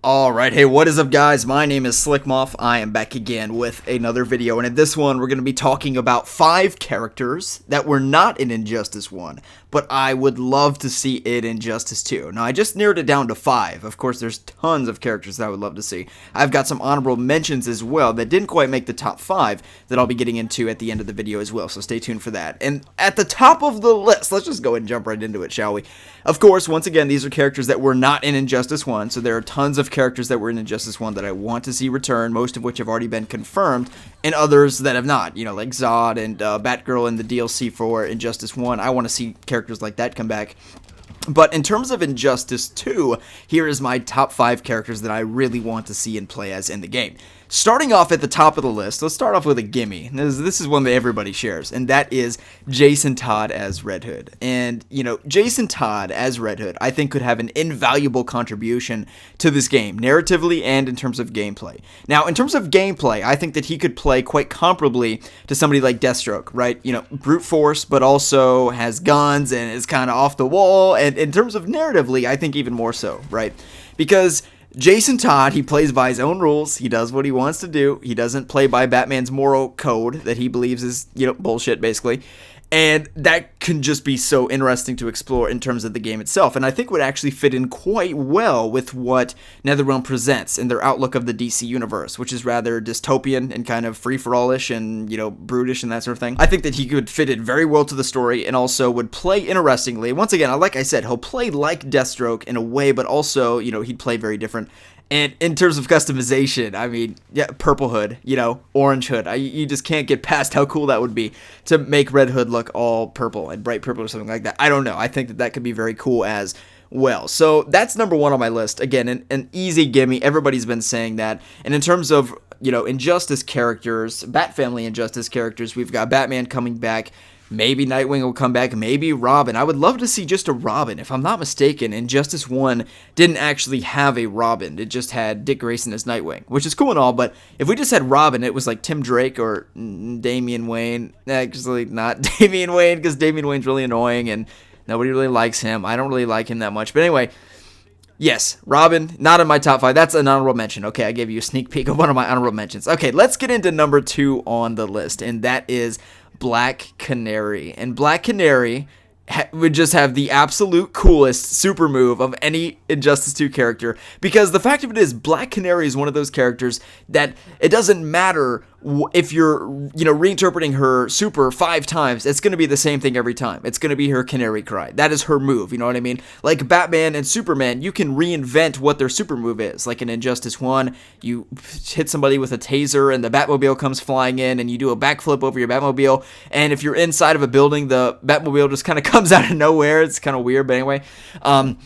Alright, hey, what is up guys? My name is Slikk. I am back again with another video, and in this one we're going to be talking about 5 characters that were not in Injustice 1, but I would love to see in Injustice 2. Now, I just narrowed it down to 5. Of course, there's tons of characters that I would love to see. I've got some honorable mentions as well that didn't quite make the top 5 that I'll be getting into at the end of the video as well, so stay tuned for that. And at the top of the list, let's just go ahead and jump right into it, shall we? Of course, once again, these are characters that were not in Injustice 1, so there are tons of characters that were in Injustice 1 that I want to see return, most of which have already been confirmed, and others that have not, you know, like Zod and Batgirl in the DLC for Injustice 1. I want to see characters like that come back. But in terms of Injustice 2, here is my top 5 characters that I really want to see and play as in the game. Starting off at the top of the list, let's start off with a gimme. This is one that everybody shares, and that is Jason Todd as Red Hood. And, you know, Jason Todd as Red Hood, I think could have an invaluable contribution to this game, narratively and in terms of gameplay. Now, in terms of gameplay, I think that he could play quite comparably to somebody like Deathstroke, right? You know, brute force, but also has guns and is kind of off the wall. And in terms of narratively, I think even more so, right? Because Jason Todd, he plays by his own rules. He does what he wants to do. He doesn't play by Batman's moral code that he believes is, you know, bullshit, basically. And that can just be so interesting to explore in terms of the game itself. And I think would actually fit in quite well with what NetherRealm presents in their outlook of the DC universe, which is rather dystopian and kind of free-for-all-ish and, you know, brutish and that sort of thing. I think that he could fit in very well to the story and also would play interestingly. Once again, like I said, he'll play like Deathstroke in a way, but also, you know, he'd play very different. And in terms of customization, I mean, yeah, purple hood, you know, orange hood. You just can't get past how cool that would be to make Red Hood look all purple and bright purple or something like that. I don't know. I think that that could be very cool as well. So that's number 1 on my list. Again, an easy gimme. Everybody's been saying that. And in terms of, you know, Injustice characters, Bat Family Injustice characters, we've got Batman coming back. Maybe Nightwing will come back, maybe Robin. I would love to see just a Robin. If I'm not mistaken, Injustice 1 didn't actually have a Robin. It just had Dick Grayson as Nightwing, which is cool and all, but if we just had Robin, it was like Tim Drake or Damian Wayne. Actually, not Damian Wayne, because Damian Wayne's really annoying, and nobody really likes him. I don't really like him that much, but anyway, yes, Robin, not in my top 5. That's an honorable mention. Okay, I gave you a sneak peek of one of my honorable mentions. Okay, let's get into number 2 on the list, and that is Black Canary. And Black Canary would just have the absolute coolest super move of any Injustice 2 character, because the fact of it is, Black Canary is one of those characters that it doesn't matter if you're, you know, reinterpreting her super 5 times, it's going to be the same thing every time. It's going to be her canary cry. That is her move, you know what I mean? Like Batman and Superman, you can reinvent what their super move is. Like in Injustice 1, you hit somebody with a taser and the Batmobile comes flying in and you do a backflip over your Batmobile, and if you're inside of a building, the Batmobile just kind of comes out of nowhere. It's kind of weird, but anyway. And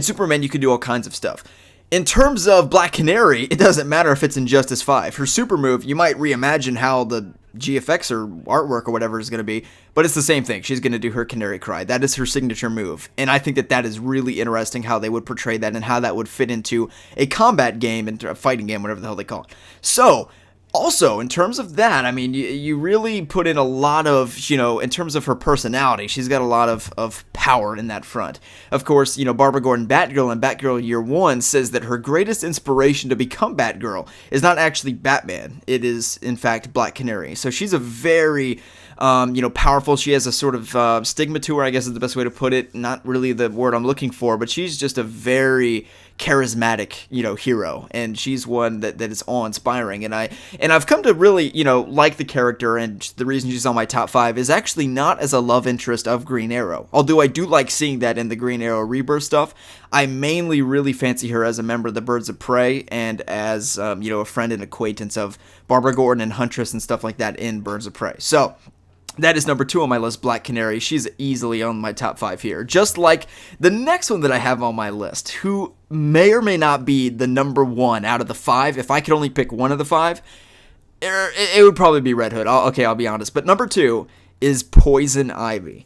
Superman, you can do all kinds of stuff. In terms of Black Canary, it doesn't matter if it's Injustice 5. Her super move, you might reimagine how the GFX or artwork or whatever is going to be, but it's the same thing. She's going to do her canary cry. That is her signature move, and I think that that is really interesting how they would portray that and how that would fit into a combat game and a fighting game, whatever the hell they call it. So, also, in terms of that, I mean, you really put in a lot of, you know, in terms of her personality, she's got a lot of power in that front. Of course, you know, Barbara Gordon Batgirl in Batgirl Year 1 says that her greatest inspiration to become Batgirl is not actually Batman. It is, in fact, Black Canary. So she's a very, you know, powerful. She has a sort of stigma to her, I guess is the best way to put it. Not really the word I'm looking for, but she's just a very charismatic, you know, hero, and she's one that is awe-inspiring, and I've come to really, you know, like the character, and the reason she's on my top 5 is actually not as a love interest of Green Arrow, although I do like seeing that in the Green Arrow Rebirth stuff. I mainly really fancy her as a member of the Birds of Prey, and as, you know, a friend and acquaintance of Barbara Gordon and Huntress and stuff like that in Birds of Prey. So that is number 2 on my list, Black Canary. She's easily on my top 5 here. Just like the next one that I have on my list, who may or may not be the number 1 out of the 5. If I could only pick one of the 5, it would probably be Red Hood. I'll be honest. But number 2 is Poison Ivy.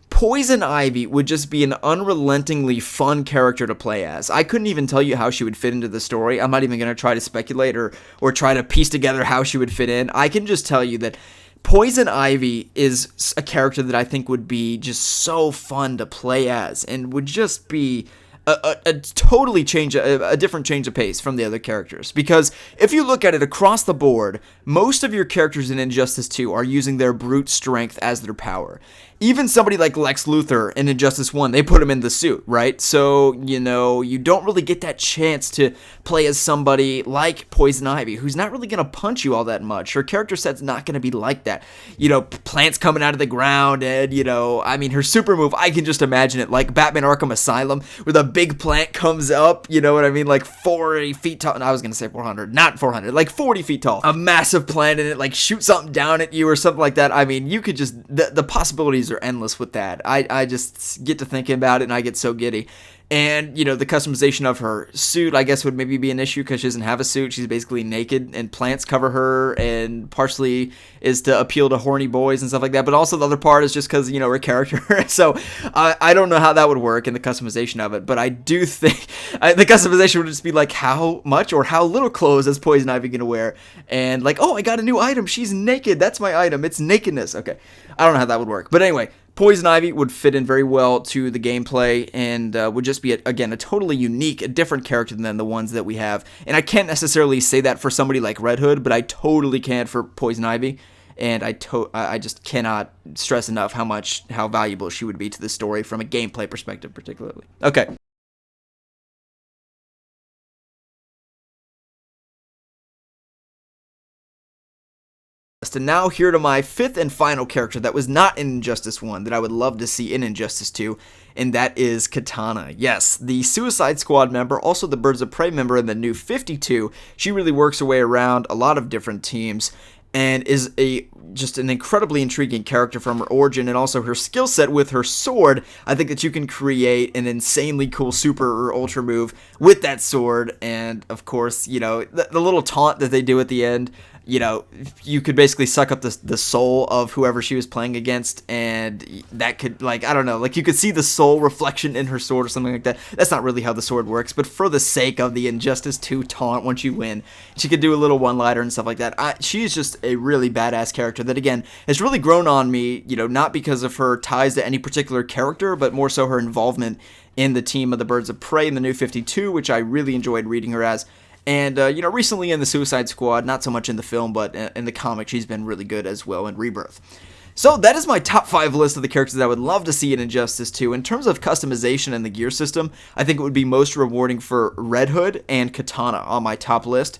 Poison Ivy would just be an unrelentingly fun character to play as. I couldn't even tell you how she would fit into the story. I'm not even going to try to speculate or try to piece together how she would fit in. I can just tell you that Poison Ivy is a character that I think would be just so fun to play as and would just be a totally a different change of pace from the other characters. Because if you look at it across the board, most of your characters in Injustice 2 are using their brute strength as their power. Even somebody like Lex Luthor in Injustice 1, they put him in the suit, right? So, you don't really get that chance to play as somebody like Poison Ivy, who's not really going to punch you all that much. Her character set's not going to be like that. Plants coming out of the ground, and, her super move, I can just imagine it, like Batman Arkham Asylum, where the big plant comes up, you know what I mean, like 40 feet tall. I was going to say 400, not 400, like 40 feet tall. A massive plant, and it, like, shoots something down at you or something like that. I mean, you could just, the possibilities are endless with that. I just get to thinking about it, and I get so giddy. And, the customization of her suit, I guess, would maybe be an issue because she doesn't have a suit. She's basically naked, and plants cover her, and partially is to appeal to horny boys and stuff like that. But also the other part is just because, her character. So I don't know how that would work in the customization of it. But I do think the customization would just be like, how much or how little clothes is Poison Ivy going to wear? And like, oh, I got a new item. She's naked. That's my item. It's nakedness. Okay. I don't know how that would work. But anyway, Poison Ivy would fit in very well to the gameplay and would just be, again, a totally unique, a different character than the ones that we have. And I can't necessarily say that for somebody like Red Hood, but I totally can for Poison Ivy. And I just cannot stress enough how valuable she would be to the story from a gameplay perspective, particularly. Okay. And now here to my fifth and final character that was not in Injustice 1 that I would love to see in Injustice 2, and that is Katana. Yes, the Suicide Squad member, also the Birds of Prey member in the New 52. She really works her way around a lot of different teams and is just an incredibly intriguing character from her origin and also her skill set with her sword. I think that you can create an insanely cool super or ultra move with that sword, and of course, the little taunt that they do at the end, you could basically suck up the soul of whoever she was playing against, and that could, I don't know, you could see the soul reflection in her sword or something like that. That's not really how the sword works, but for the sake of the Injustice 2 taunt once you win, she could do a little one-liner and stuff like that. She's just a really badass character that, again, has really grown on me, not because of her ties to any particular character, but more so her involvement in the team of the Birds of Prey in the New 52, which I really enjoyed reading her as. And, recently in the Suicide Squad, not so much in the film, but in the comic, she's been really good as well in Rebirth. So that is my top 5 list of the characters that I would love to see in Injustice 2. In terms of customization and the gear system, I think it would be most rewarding for Red Hood and Katana on my top list.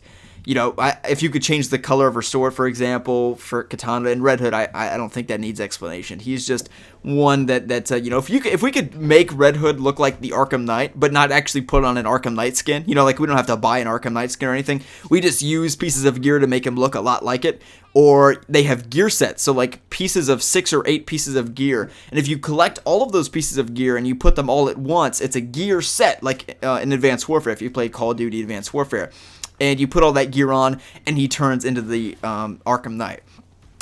If you could change the color of her sword, for example, for Katana and Red Hood, I don't think that needs explanation. He's just one that's if we could make Red Hood look like the Arkham Knight, but not actually put on an Arkham Knight skin, we don't have to buy an Arkham Knight skin or anything. We just use pieces of gear to make him look a lot like it. Or they have gear sets, so like pieces of 6 or 8 pieces of gear. And if you collect all of those pieces of gear and you put them all at once, it's a gear set, like in Advanced Warfare, if you play Call of Duty Advanced Warfare. And you put all that gear on, and he turns into the Arkham Knight.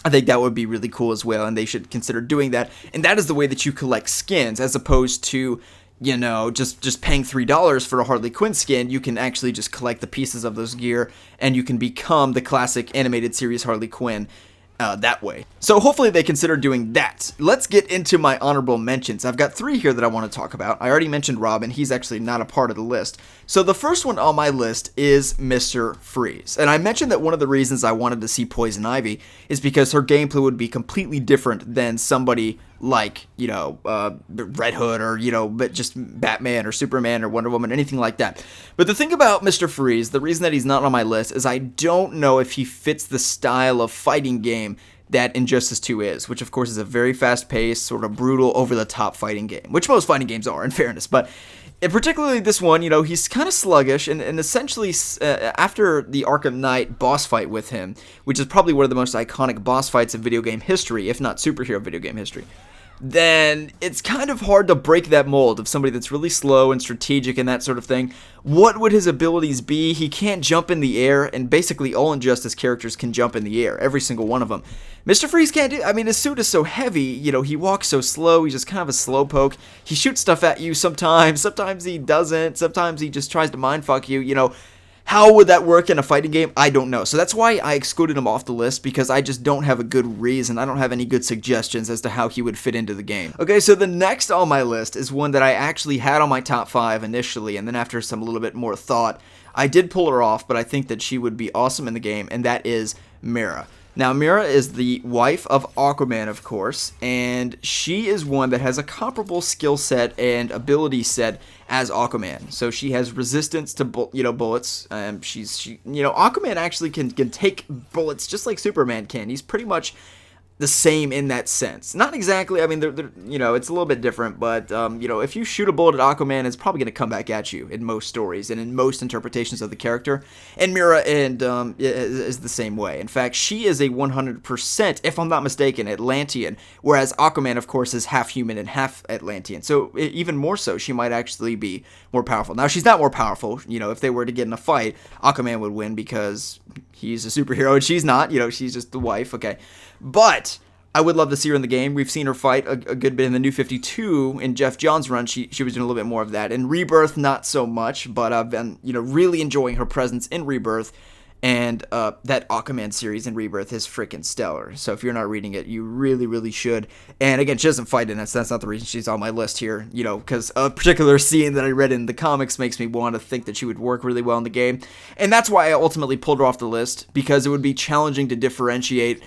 I think that would be really cool as well, and they should consider doing that. And that is the way that you collect skins, as opposed to, just paying $3 for a Harley Quinn skin. You can actually just collect the pieces of those gear, and you can become the classic animated series Harley Quinn that way. So hopefully they consider doing that. Let's get into my honorable mentions. I've got 3 here that I want to talk about. I already mentioned Robin. He's actually not a part of the list. So the first one on my list is Mr. Freeze. And I mentioned that one of the reasons I wanted to see Poison Ivy is because her gameplay would be completely different than somebody like, Red Hood or, but just Batman or Superman or Wonder Woman, anything like that. But the thing about Mr. Freeze, the reason that he's not on my list is I don't know if he fits the style of fighting game that Injustice 2 is, which of course is a very fast-paced, sort of brutal, over-the-top fighting game, which most fighting games are, in fairness, but particularly this one, he's kind of sluggish, and essentially, after the Arkham Knight boss fight with him, which is probably one of the most iconic boss fights in video game history, if not superhero video game history, then it's kind of hard to break that mold of somebody that's really slow and strategic and that sort of thing. What would his abilities be? He can't jump in the air, and basically all Injustice characters can jump in the air, every single one of them. Mr. Freeze can't do, his suit is so heavy, he walks so slow, he's just kind of a slowpoke. He shoots stuff at you sometimes he doesn't, sometimes he just tries to mindfuck you, How would that work in a fighting game? I don't know. So that's why I excluded him off the list, because I just don't have a good reason. I don't have any good suggestions as to how he would fit into the game. Okay, so the next on my list is one that I actually had on my top 5 initially, and then after some little bit more thought, I did pull her off, but I think that she would be awesome in the game, and that is Mera. Now, Mera is the wife of Aquaman, of course, and she is one that has a comparable skill set and ability set as Aquaman. So she has resistance to bullets. Aquaman actually can take bullets just like Superman can. He's pretty much the same in that sense. Not exactly. I mean, they're it's a little bit different, but if you shoot a bullet at Aquaman, it's probably going to come back at you in most stories and in most interpretations of the character. And Mera is the same way. In fact, she is a 100%, if I'm not mistaken, Atlantean, whereas Aquaman, of course, is half human and half Atlantean. So even more so, she might actually be more powerful. Now, she's not more powerful. If they were to get in a fight, Aquaman would win because he's a superhero and she's not. She's just the wife. Okay. But I would love to see her in the game. We've seen her fight a good bit in the New 52. In Jeff Johns' run, she was doing a little bit more of that. In Rebirth, not so much, but I've been, really enjoying her presence in Rebirth. And that Aquaman series in Rebirth is freaking stellar. So if you're not reading it, you really, really should. And again, she doesn't fight in it, so that's not the reason she's on my list here. Because a particular scene that I read in the comics makes me want to think that she would work really well in the game. And that's why I ultimately pulled her off the list, because it would be challenging to differentiate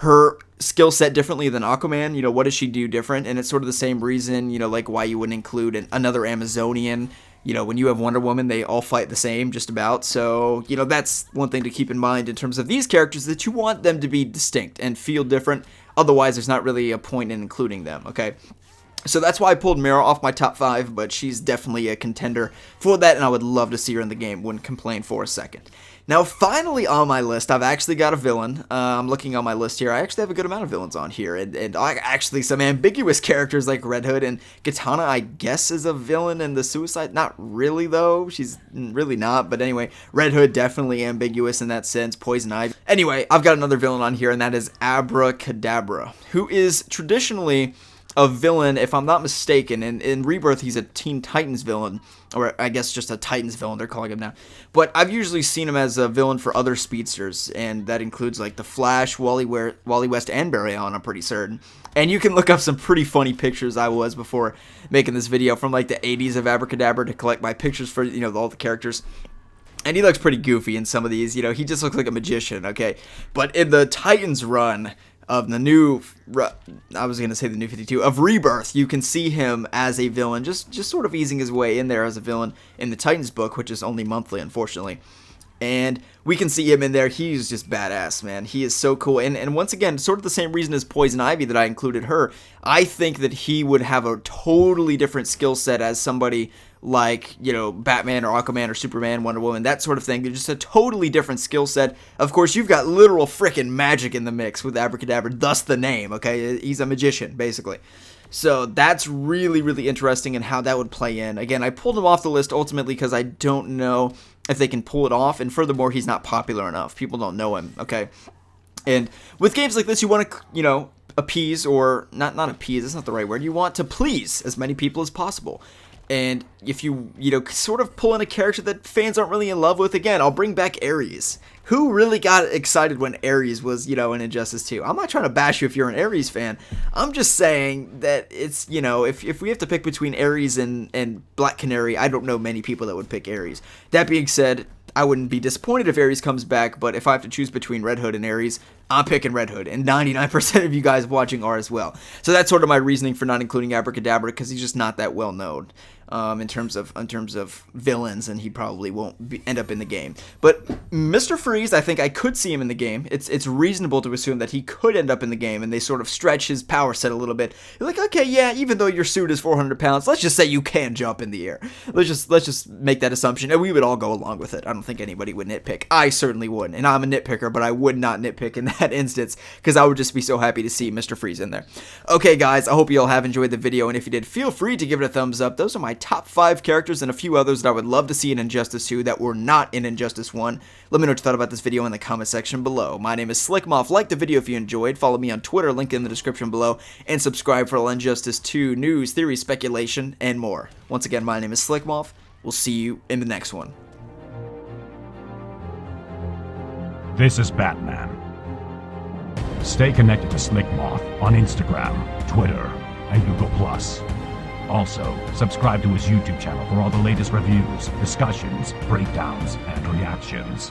her skill set differently than Aquaman. What does she do different? And it's sort of the same reason, like why you wouldn't include another Amazonian. When you have Wonder Woman, they all fight the same, just about. So, that's one thing to keep in mind in terms of these characters, that you want them to be distinct and feel different. Otherwise, there's not really a point in including them, okay? So that's why I pulled Mera off my top 5, but she's definitely a contender for that, and I would love to see her in the game. Wouldn't complain for a second. Now, finally on my list, I've actually got a villain. I'm looking on my list here. I actually have a good amount of villains on here, and actually some ambiguous characters like Red Hood and Katana, I guess, is a villain in the Suicide. Not really, though. She's really not, but anyway, Red Hood definitely ambiguous in that sense. Poison Ivy. Anyway, I've got another villain on here, and that is Abracadabra, who is traditionally a villain, if I'm not mistaken. In Rebirth, he's a Teen Titans villain, or I guess just a Titans villain, they're calling him now. But I've usually seen him as a villain for other speedsters, and that includes like the Flash, Wally West, and Barry Allen, I'm pretty certain. And you can look up some pretty funny pictures I was before making this video from like the 80s of Abracadabra to collect my pictures for, all the characters. And he looks pretty goofy in some of these, he just looks like a magician, okay? But in the Titans run of the new, I was going to say the New 52, of Rebirth, you can see him as a villain, just sort of easing his way in there as a villain in the Titans book, which is only monthly, unfortunately. And we can see him in there. He's just badass, man. He is so cool. And once again, sort of the same reason as Poison Ivy that I included her, I think that he would have a totally different skill set as somebody like, Batman or Aquaman or Superman, Wonder Woman, that sort of thing. They're just a totally different skill set. Of course, you've got literal frickin' magic in the mix with Abracadabra, thus the name, okay? He's a magician, basically. So that's really, really interesting in how that would play in. Again, I pulled him off the list ultimately because I don't know if they can pull it off, and furthermore, he's not popular enough. People don't know him, okay? And with games like this, you want to, appease, or not appease, that's not the right word. You want to please as many people as possible. And if you, sort of pull in a character that fans aren't really in love with, again, I'll bring back Ares. Who really got excited when Ares was, in Injustice 2? I'm not trying to bash you if you're an Ares fan. I'm just saying that it's, if we have to pick between Ares and Black Canary, I don't know many people that would pick Ares. That being said, I wouldn't be disappointed if Ares comes back, but if I have to choose between Red Hood and Ares, I'm picking Red Hood, and 99% of you guys watching are as well. So that's sort of my reasoning for not including Abracadabra, because he's just not that well known in terms of villains, and he probably won't end up in the game. But Mr. Freeze, I think I could see him in the game. It's reasonable to assume that he could end up in the game, and they sort of stretch his power set a little bit. You're like, okay, yeah, even though your suit is 400 pounds, let's just say you can jump in the air. Let's just make that assumption, and we would all go along with it. I don't think anybody would nitpick. I certainly wouldn't, and I'm a nitpicker, but I would not nitpick in that instance, because I would just be so happy to see Mr. Freeze in there. Okay, guys, I hope you all have enjoyed the video, and if you did, feel free to give it a thumbs up. Those are my top 5 characters and a few others that I would love to see in Injustice 2 that were not in Injustice 1. Let me know what you thought about this video in the comment section below. My name is Slikk. Like the video if you enjoyed, follow me on Twitter, link in the description below, and subscribe for all Injustice 2 news, theory, speculation, and more. Once again, my name is Slikk. We'll see you in the next one. This is Batman. Stay connected to Slikk on Instagram, Twitter, and Google+. Also, subscribe to his YouTube channel for all the latest reviews, discussions, breakdowns, and reactions.